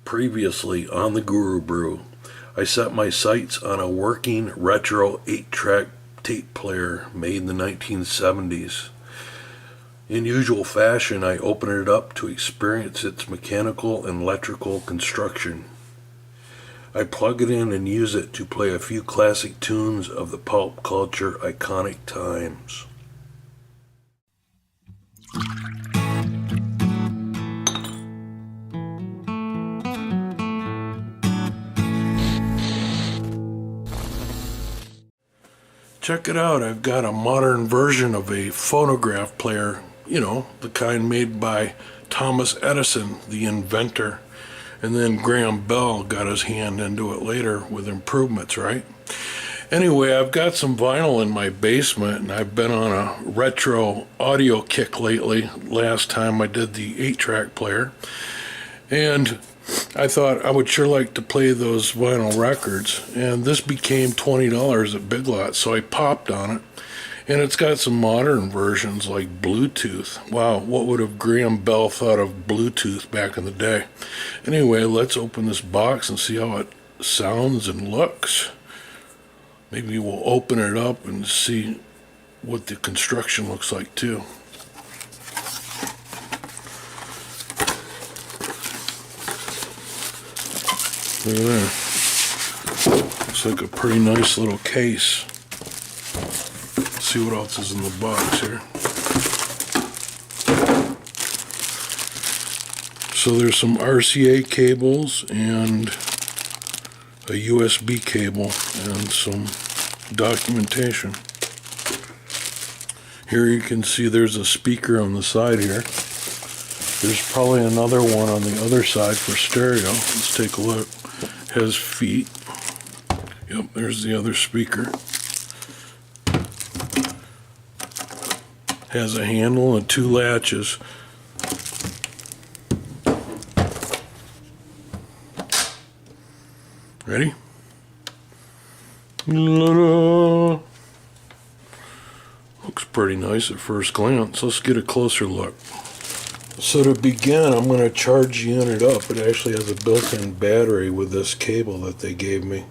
Previously on the Guru Brew, I set my sights on a working retro 8-track tape player made in the 1970s. In usual fashion, I open it up to experience its mechanical and electrical construction. I plug it in and use it to play a few classic tunes of the pulp culture iconic times. Check it out, I've got a modern version of a phonograph player, the kind made by Thomas Edison, the inventor. And then Graham Bell got his hand into it later with improvements, right? Anyway, I've got some vinyl in my basement, and I've been on a retro audio kick lately. Last time I did the 8-track player. And I thought I would sure like to play those vinyl records, and this became $20 at Big Lots, so I popped on it. And it's got some modern versions like Bluetooth. Wow, what would have Graham Bell thought of Bluetooth back in the day? Anyway, let's open this box and see how it sounds and looks. Maybe we'll open it up and see what the construction looks like too. Look at that. Looks like a pretty nice little case. Let's see what else is in the box here. So there's some RCA cables and a USB cable and some documentation. Here you can see there's a speaker on the side here. There's probably another one on the other side for stereo. Let's take a look. Has feet. Yep, there's the other speaker. Has a handle and 2 latches. Ready? Looks pretty nice at first glance. Let's get a closer look. So to begin, I'm going to charge the unit up. It actually has a built-in battery with this cable that they gave me.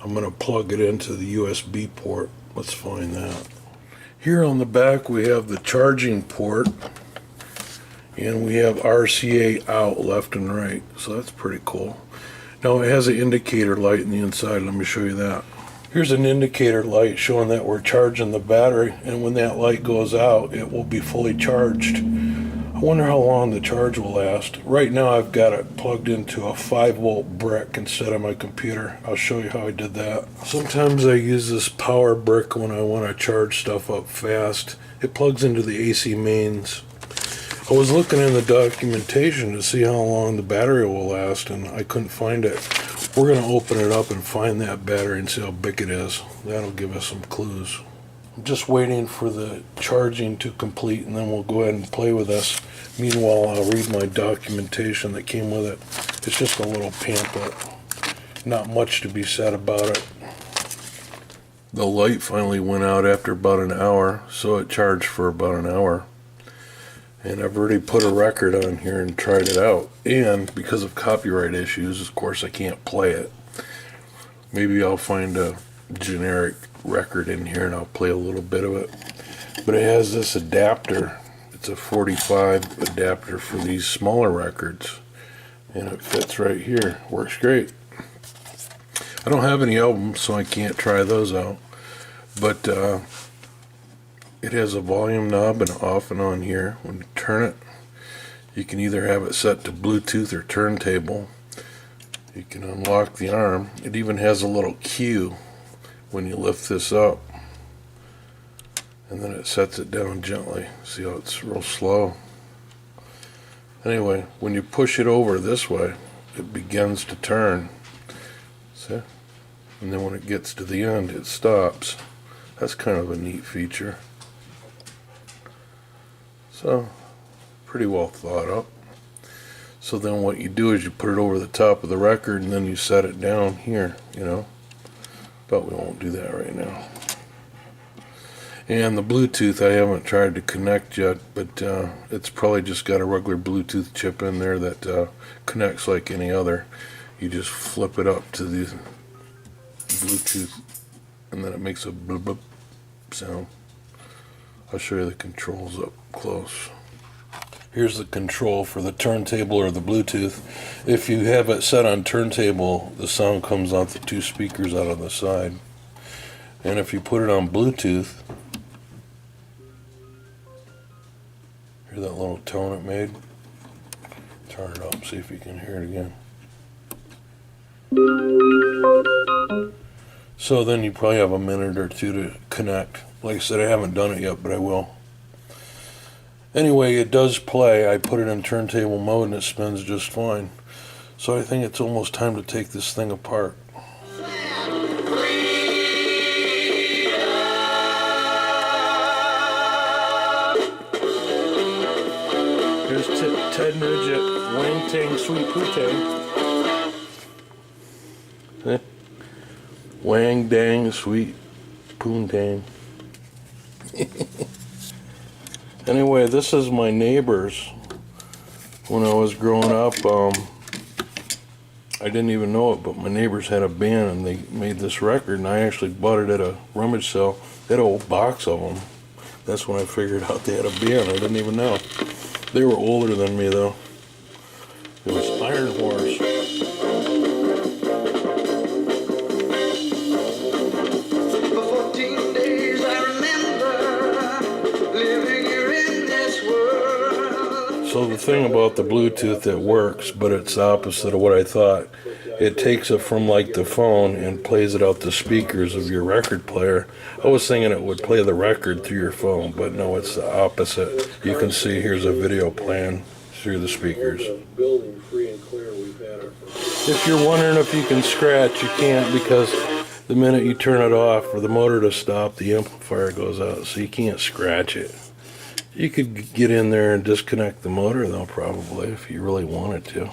I'm going to plug it into the USB port. Let's find that. Here on the back we have the charging port, and we have RCA out left and right, so that's pretty cool. Now it has an indicator light in the inside. Let me show you that. Here's an indicator light showing that we're charging the battery, and when that light goes out it will be fully charged. I wonder how long the charge will last. Right now I've got it plugged into a 5-volt brick instead of my computer. I'll show you how I did that. Sometimes I use this power brick when I want to charge stuff up fast. It plugs into the AC mains. I was looking in the documentation to see how long the battery will last, and I couldn't find it. We're going to open it up and find that battery and see how big it is. That'll give us some clues. I'm just waiting for the charging to complete, and then we'll go ahead and play with this. Meanwhile, I'll read my documentation that came with it. It's just a little pamphlet. Not much to be said about it. The light finally went out after about an hour, so it charged for about an hour. And I've already put a record on here and tried it out. And because of copyright issues, of course, I can't play it. Maybe I'll find a generic record in here and I'll play a little bit of it. But it has this adapter. It's a 45 adapter for these smaller records, and it fits right here. Works great. I don't have any albums, so I can't try those out, but it has a volume knob and off and on here. When you turn it, you can either have it set to Bluetooth or turntable. You can unlock the arm. It even has a little cue when you lift this up, and then it sets it down gently. See how it's real slow? Anyway, when you push it over this way, it begins to turn. See? And then when it gets to the end, it stops. That's kind of a neat feature. So, pretty well thought up. So then what you do is you put it over the top of the record, and then you set it down here, But we won't do that right now. And the Bluetooth I haven't tried to connect yet, but it's probably just got a regular Bluetooth chip in there that connects like any other. You just flip it up to the Bluetooth and then it makes a blub blub sound. I'll show you the controls up close. Here's the control for the turntable or the Bluetooth. If you have it set on turntable, the sound comes out the two speakers out on the side. And if you put it on Bluetooth, hear that little tone it made? Turn it up, see if you can hear it again. So then you probably have a minute or two to connect. Like I said, I haven't done it yet, but I will. Anyway, it does play. I put it in turntable mode and it spins just fine. So I think it's almost time to take this thing apart. Here's Ted Nugent, Wang Tang Sweet Poontang. Wang Dang Sweet Poontang. Anyway, this is my neighbors. When I was growing up, I didn't even know it, but my neighbors had a band and they made this record, and I actually bought it at a rummage sale. They had a whole box of them. That's when I figured out they had a band. I didn't even know. They were older than me, though. It was Iron Horse. So the thing about the Bluetooth, it works, but it's the opposite of what I thought. It takes it from like the phone and plays it out the speakers of your record player. I was thinking it would play the record through your phone, but no, it's the opposite. You can see here's a video playing through the speakers. If you're wondering if you can scratch, you can't, because the minute you turn it off for the motor to stop, the amplifier goes out, so you can't scratch it. You could get in there and disconnect the motor, though, probably, if you really wanted to.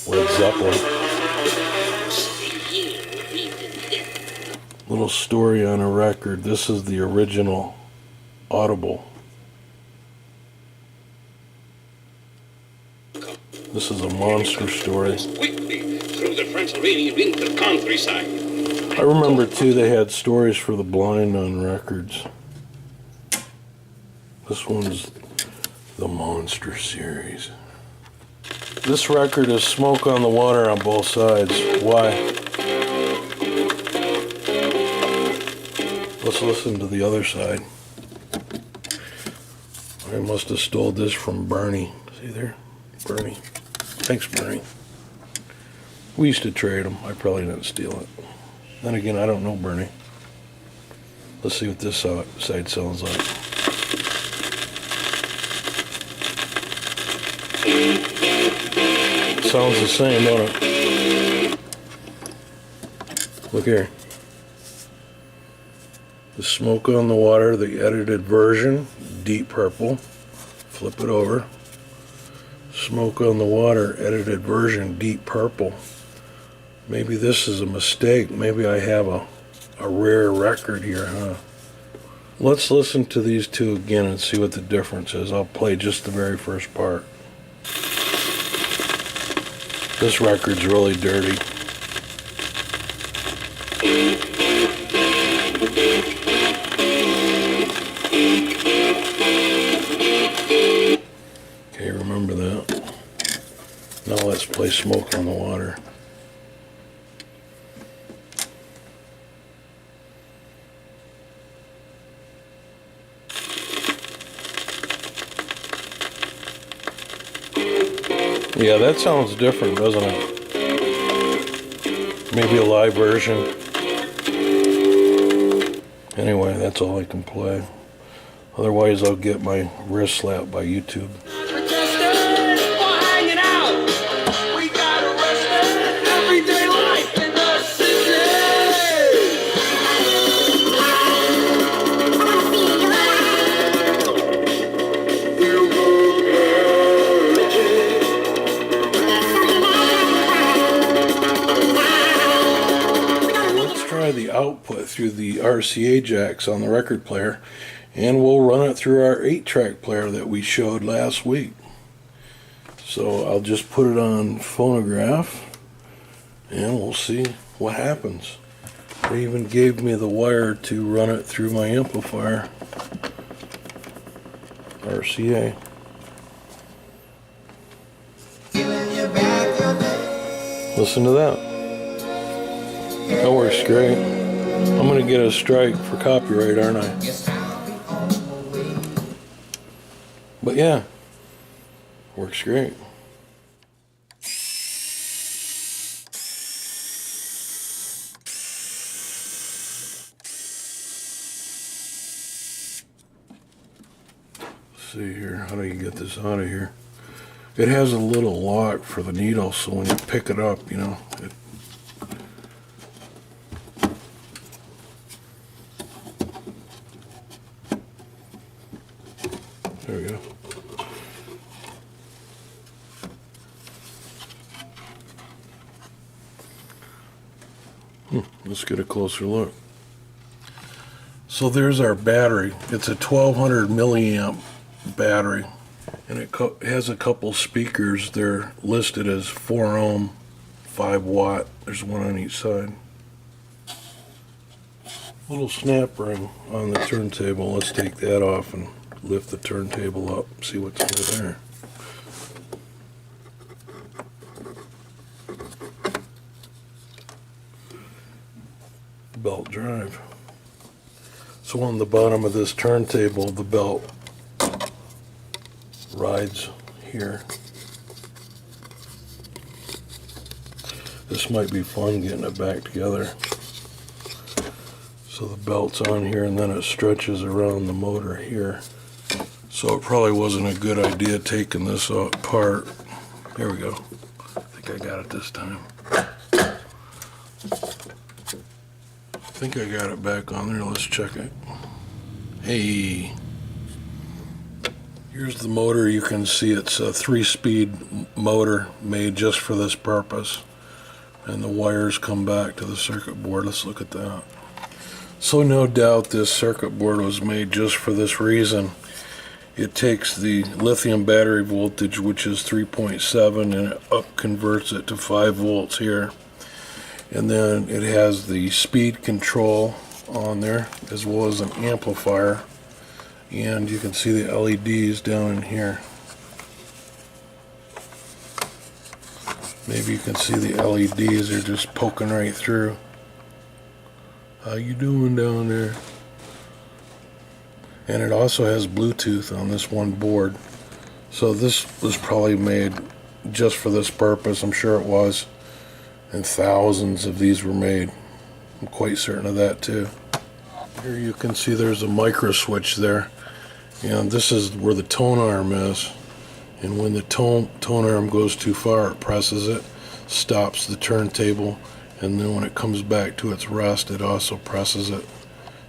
Led Zeppelin. Little story on a record. This is the original Audible. This is a monster story. I remember, too, they had stories for the blind on records. This one's the Monster series. This record is Smoke on the Water on both sides. Why? Let's listen to the other side. I must have stole this from Bernie. See there? Bernie. Thanks, Bernie. We used to trade them. I probably didn't steal it. Then again, I don't know Bernie. Let's see what this side sounds like. Sounds the same, don't it? Look here. The Smoke on the Water, the edited version, deep purple. Flip it over. Smoke on the Water, edited version, deep purple. Maybe this is a mistake. Maybe I have a rare record here, huh? Let's listen to these two again and see what the difference is. I'll play just the very first part. This record's really dirty. Okay, remember that. Now let's play Smoke on the Water. Yeah, that sounds different, doesn't it? Maybe a live version. Anyway, that's all I can play. Otherwise, I'll get my wrist slapped by YouTube. the output through the RCA jacks on the record player, and we'll run it through our 8-track player that we showed last week. So I'll just put it on phonograph and we'll see what happens. They even gave me the wire to run it through my amplifier, RCA. Listen to that. That works great. I'm going to get a strike for copyright, aren't I? But yeah, works great. Let's see here, how do you get this out of here? It has a little lock for the needle, so when you pick it up, you know, there we go. Let's get a closer look. So there's our battery. It's a 1200 milliamp battery, and it has a couple speakers. They're listed as 4 ohm, 5 watt. There's one on each side. Little snap ring on the turntable. Let's take that off and lift the turntable up, see what's over there. Belt drive. So on the bottom of this turntable, the belt rides here. This might be fun getting it back together. So the belt's on here and then it stretches around the motor here. So it probably wasn't a good idea taking this apart. There we go. I think I got it this time. I think I got it back on there. Let's check it. Hey. Here's the motor. You can see it's a 3-speed motor made just for this purpose. And the wires come back to the circuit board. Let's look at that. So no doubt this circuit board was made just for this reason. It takes the lithium battery voltage, which is 3.7, and it up converts it to 5 volts here. And then it has the speed control on there, as well as an amplifier. And you can see the LEDs down in here. Maybe you can see the LEDs are just poking right through. How you doing down there? And it also has Bluetooth on this one board. So this was probably made just for this purpose. I'm sure it was. And thousands of these were made. I'm quite certain of that too. Here you can see there's a micro switch there. And this is where the tone arm is. And when the tone arm goes too far, it presses it, stops the turntable, and then when it comes back to its rest, it also presses it.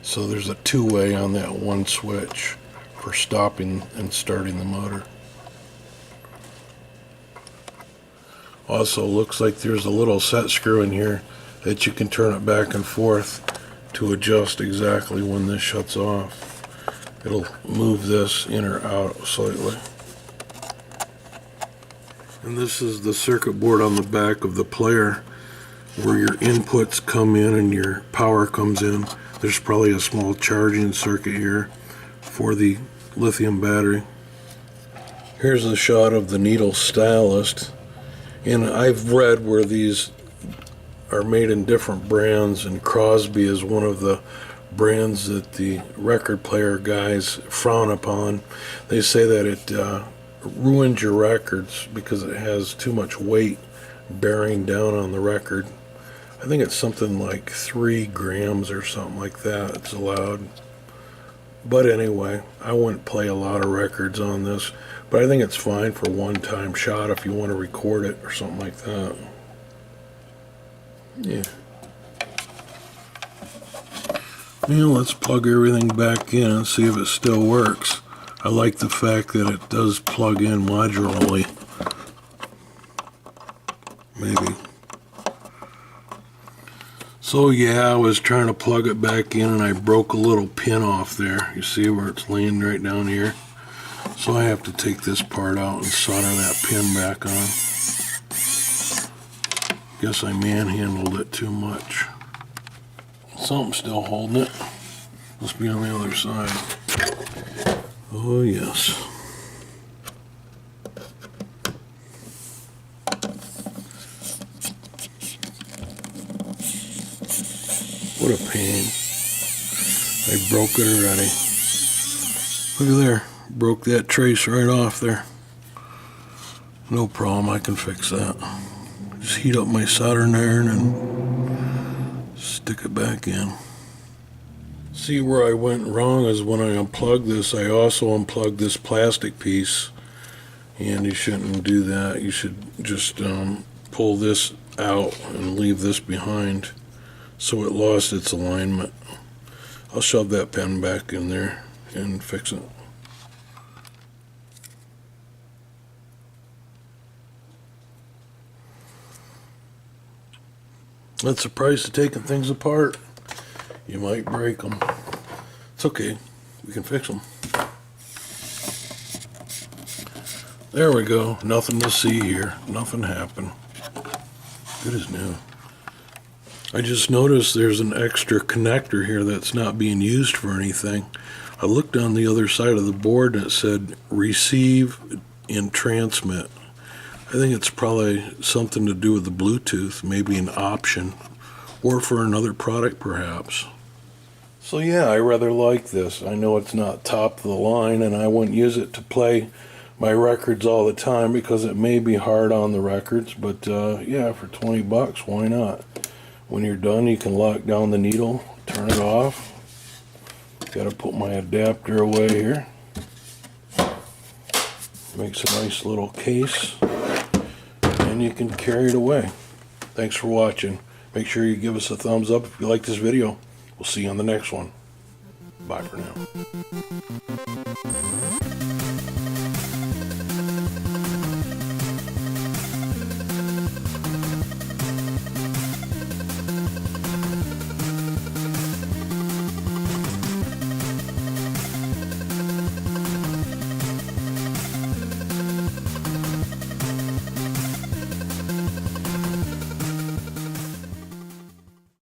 So there's a 2-way on that one switch for stopping and starting the motor. Also looks like there's a little set screw in here that you can turn it back and forth to adjust exactly when this shuts off. It'll move this in or out slightly. And this is the circuit board on the back of the player where your inputs come in and your power comes in. There's probably a small charging circuit here for the lithium battery. Here's a shot of the needle stylist. And I've read where these are made in different brands, and Crosby is one of the brands that the record player guys frown upon. They say that it ruins your records because it has too much weight bearing down on the record. I think it's something like 3 grams or something like that it's allowed. But anyway, I wouldn't play a lot of records on this, but I think it's fine for one-time shot if you want to record it or something like that. Yeah. Now let's plug everything back in and see if it still works. I like the fact that it does plug in modularly. Maybe. So yeah, I was trying to plug it back in and I broke a little pin off there. You see where it's laying right down here? So I have to take this part out and solder that pin back on. Guess I manhandled it too much. Something's still holding it. Must be on the other side. Oh yes. What a pain. I broke it already. Look at there. Broke that trace right off there. No problem, I can fix that. Just heat up my soldering iron and stick it back in. See, where I went wrong is when I unplugged this, I also unplugged this plastic piece. And you shouldn't do that. You should just pull this out and leave this behind. So it lost its alignment. I'll shove that pen back in there and fix it. That's the price of taking things apart. You might break them. It's okay. We can fix them. There we go. Nothing to see here. Nothing happened. Good as new. I just noticed there's an extra connector here that's not being used for anything. I looked on the other side of the board and it said receive and transmit. I think it's probably something to do with the Bluetooth, maybe an option, or for another product perhaps. So yeah, I rather like this. I know it's not top of the line and I wouldn't use it to play my records all the time because it may be hard on the records, but yeah, for 20 bucks, why not? When you're done, you can lock down the needle, turn it off. Got to put my adapter away here. Makes a nice little case, and you can carry it away. Thanks for watching. Make sure you give us a thumbs up if you like this video. We'll see you on the next one. Bye for now.